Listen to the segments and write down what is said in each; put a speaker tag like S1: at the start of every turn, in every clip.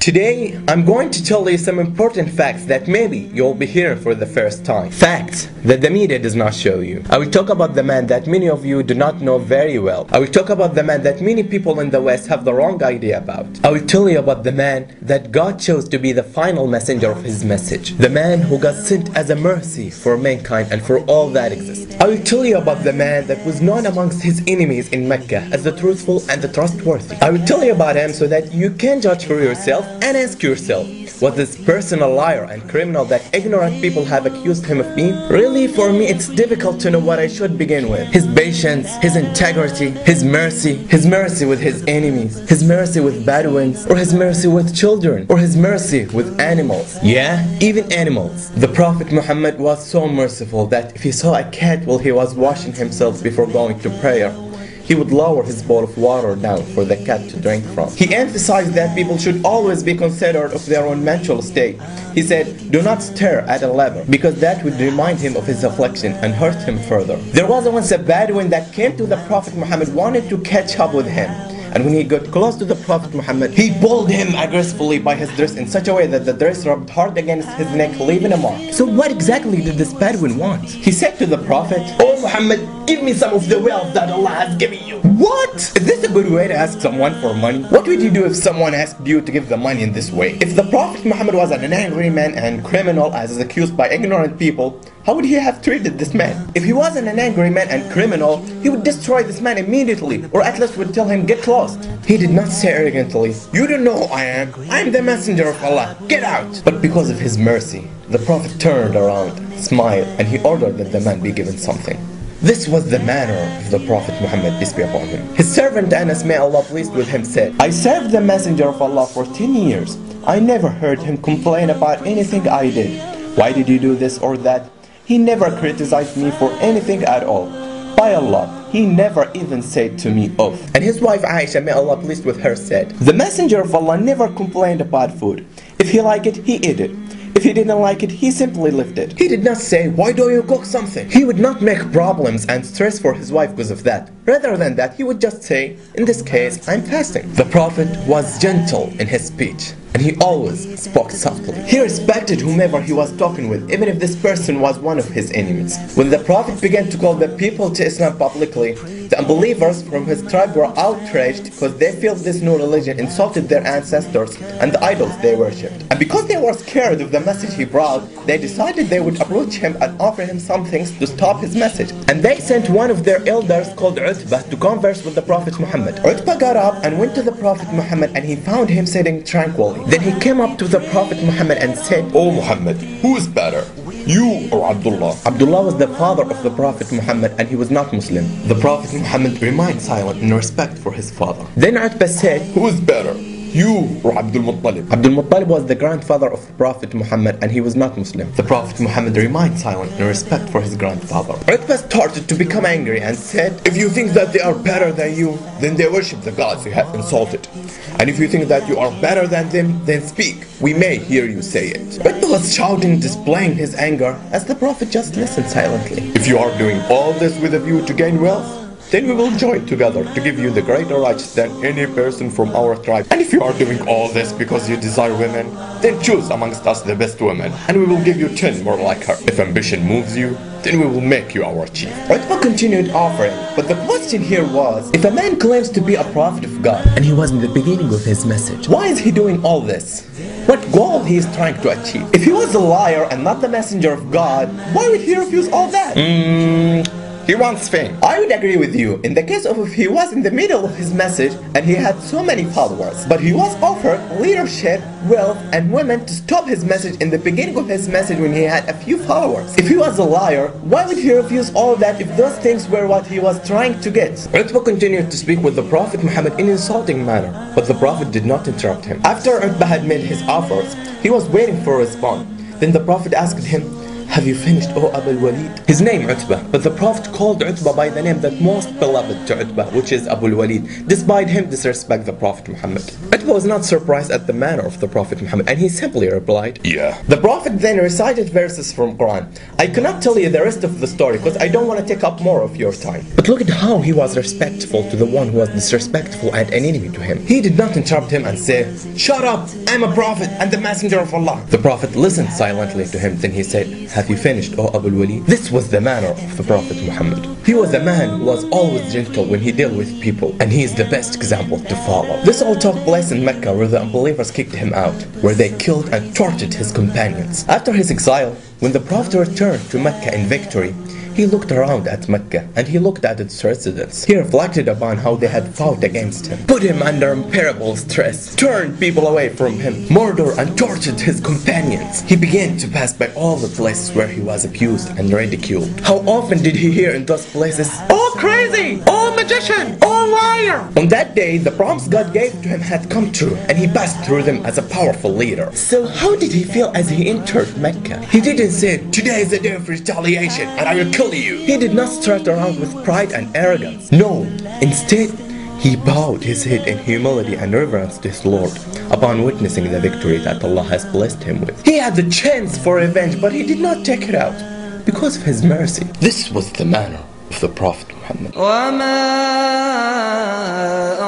S1: Today, I'm going to tell you some important facts that maybe you'll be hearing for the first time. Facts that the media does not show you. I will talk about the man that many of you do not know very well. I will talk about the man that many people in the West have the wrong idea about. I will tell you about the man that God chose to be the final messenger of his message. The man who got sent as a mercy for mankind and for all that exists. I will tell you about the man that was known amongst his enemies in Mecca as the truthful and the trustworthy. I will tell you about him so that you can judge for yourself and ask yourself, was this person a liar and criminal that ignorant people have accused him of being? Really, for me it's difficult to know what I should begin with. His patience, his integrity, his mercy with his enemies, his mercy with Bedouins, or his mercy with children, or his mercy with animals. Yeah, even animals. The Prophet Muhammad was so merciful that if he saw a cat while he was washing himself before going to prayer, he would lower his bowl of water down for the cat to drink from. He emphasized that people should always be considerate of their own mental state. He said, do not stare at a lever, because that would remind him of his affliction and hurt him further. There was once a Bedouin that came to the Prophet Muhammad, wanted to catch up with him. And when he got close to the Prophet Muhammad, he pulled him aggressively by his dress in such a way that the dress rubbed hard against his neck, leaving a mark. So what exactly did this Bedouin want? He said to the Prophet, "Oh Muhammad, give me some of the wealth that Allah has given you." What? Is this a good way to ask someone for money? What would you do if someone asked you to give the money in this way? If the Prophet Muhammad was an angry man and criminal as is accused by ignorant people, how would he have treated this man? If he wasn't an angry man and criminal, he would destroy this man immediately, or at least would tell him, get lost. He did not say arrogantly, "You don't know who I am. I am the messenger of Allah. Get out." But because of his mercy, the Prophet turned around, smiled, and he ordered that the man be given something. This was the manner of the Prophet Muhammad, peace be upon him. His servant Anas, may Allah pleased with him, said, "I served the messenger of Allah for 10 years. I never heard him complain about anything I did. Why did you do this or that? He never criticized me for anything at all. By Allah, he never even said to me, off." And his wife Aisha, may Allah pleased with her, said, "The messenger of Allah never complained about food. If he liked it, he ate it. If he didn't like it, he simply left it. He did not say, why don't you cook something?" He would not make problems and stress for his wife because of that. Rather than that, he would just say, in this case, I'm fasting. The Prophet was gentle in his speech, and he always spoke softly. He respected whomever he was talking with, even if this person was one of his enemies. When the Prophet began to call the people to Islam publicly, the unbelievers from his tribe were outraged because they felt this new religion insulted their ancestors and the idols they worshipped. And because they were scared of the message he brought, they decided they would approach him and offer him some things to stop his message. And they sent one of their elders called Utbah to converse with the Prophet Muhammad. Utbah got up and went to the Prophet Muhammad, and he found him sitting tranquilly. Then he came up to the Prophet Muhammad and said, "Oh Muhammad, who is better, you or Abdullah?" Abdullah was the father of the Prophet Muhammad, and he was not Muslim. The Prophet Muhammad remained silent in respect for his father. Then Utbah said, "Who is better, you or Abdul Muttalib?" Abdul Muttalib was the grandfather of the Prophet Muhammad, and he was not Muslim. The Prophet Muhammad remained silent in respect for his grandfather. Utbah started to become angry and said, "If you think that they are better than you, then they worship the gods you have insulted. And if you think that you are better than them, then speak. We may hear you say it." Utbah was shouting, displaying his anger, as the Prophet just listened silently. "If you are doing all this with a view to gain wealth, then we will join together to give you the greater rights than any person from our tribe. And if you are doing all this because you desire women, then choose amongst us the best women, and we will give you 10 more like her. If ambition moves you, then we will make you our chief." Utbah continued offering, but the question here was, if a man claims to be a prophet of God, and he was in the beginning of his message, why is he doing all this? What goal he is trying to achieve? If he was a liar and not the messenger of God, why would he refuse all that? He wants fame. I would agree with you in the case of if he was in the middle of his message and he had so many followers, but he was offered leadership, wealth, and women to stop his message in the beginning of his message when he had a few followers. If he was a liar, why would he refuse all that if those things were what he was trying to get? Utbah continued to speak with the Prophet Muhammad in an insulting manner, but the Prophet did not interrupt him. After Utbah had made his offers, he was waiting for a response. Then the Prophet asked him, "Have you finished, O Abu al-Walid?" His name Utbah, but the Prophet called Utbah by the name that most beloved to Utbah, which is Abu al-Walid, despite him disrespect the Prophet Muhammad. Utbah Utbah was not surprised at the manner of the Prophet Muhammad, and he simply replied, "Yeah." The Prophet then recited verses from Quran. I cannot tell you the rest of the story because I don't want to take up more of your time. But look at how he was respectful to the one who was disrespectful and an enemy to him. He did not interrupt him and say, "Shut up, I'm a prophet and the messenger of Allah." The Prophet listened silently to him. Then he said, "Have you finished, O Abu Wali?" This was the manner of the Prophet Muhammad. He was a man who was always gentle when he dealt with people, and he is the best example to follow. This all took place in Mecca, where the unbelievers kicked him out, where they killed and tortured his companions. After his exile, when the Prophet returned to Mecca in victory, he looked around at Mecca and he looked at its residents. He reflected upon how they had fought against him, put him under unbearable stress, turned people away from him, murdered and tortured his companions. He began to pass by all the places where he was abused and ridiculed. How often did he hear in those places, "Oh crazy! Oh magician! Oh liar!" On that day, the promise God gave to him had come true, and he passed through them as a powerful leader. So how did he feel as he entered Mecca? He didn't say, "Today is the day of retaliation and I will kill you." He did not strut around with pride and arrogance. No, instead, he bowed his head in humility and reverence to his Lord upon witnessing the victory that Allah has blessed him with. He had the chance for revenge, but he did not take it out because of his mercy. This was the manner of the Prophet Muhammad.
S2: وَمَا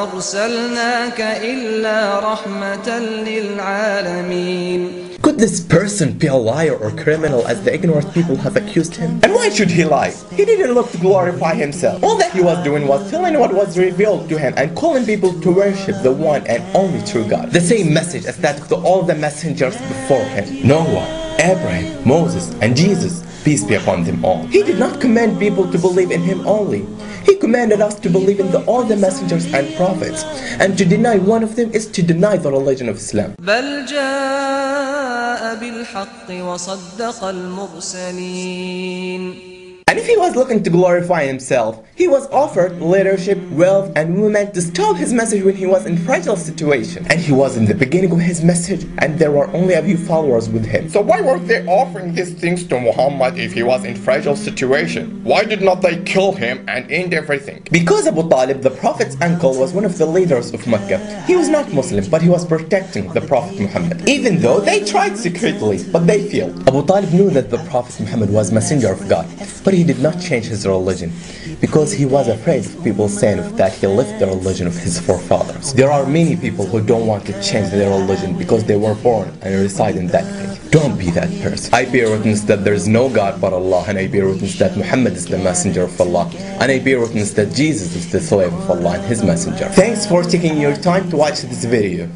S2: أَرْسَلْنَاكَ إِلَّا رَحْمَةً لِلْعَالَمِينَ. Could this person be a liar or criminal as the ignorant people have accused him? And why should he lie? He didn't look to glorify himself. All that he was doing was telling what was revealed to him and calling people to worship the one and only true God. The same message as that of all the messengers before him. Noah, Abraham, Moses, and Jesus, peace be upon them all. He did not command people to believe in him only. He commanded us to believe in all the messengers and prophets, and to deny one of them is to deny the religion of Islam. بل جاء بالحق وصدق المرسلين.
S1: And if he was looking to glorify himself, he was offered leadership, wealth, and women to stop his message when he was in fragile situation. And he was in the beginning of his message, and there were only a few followers with him. So why were they offering these things to Muhammad if he was in fragile situation? Why did not they kill him and end everything? Because Abu Talib, the Prophet's uncle, was one of the leaders of Mecca. He was not Muslim, but he was protecting the Prophet Muhammad. Even though they tried secretly, but they failed. Abu Talib knew that the Prophet Muhammad was messenger of God, but he did not change his religion because he was afraid of people saying that he left the religion of his forefathers. There are many people who don't want to change their religion because they were born and reside in that faith. Don't be that person. I bear witness that there is no God but Allah, and I bear witness that Muhammad is the messenger of Allah, and I bear witness that Jesus is the slave of Allah and his messenger. Thanks for taking your time to watch this video.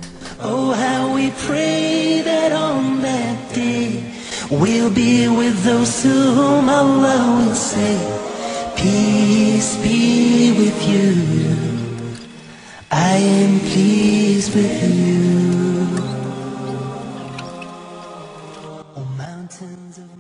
S3: Oh, how we pray that on that day we'll be with those to whom Allah will say, peace be with you, I am pleased with you. Oh, mountains of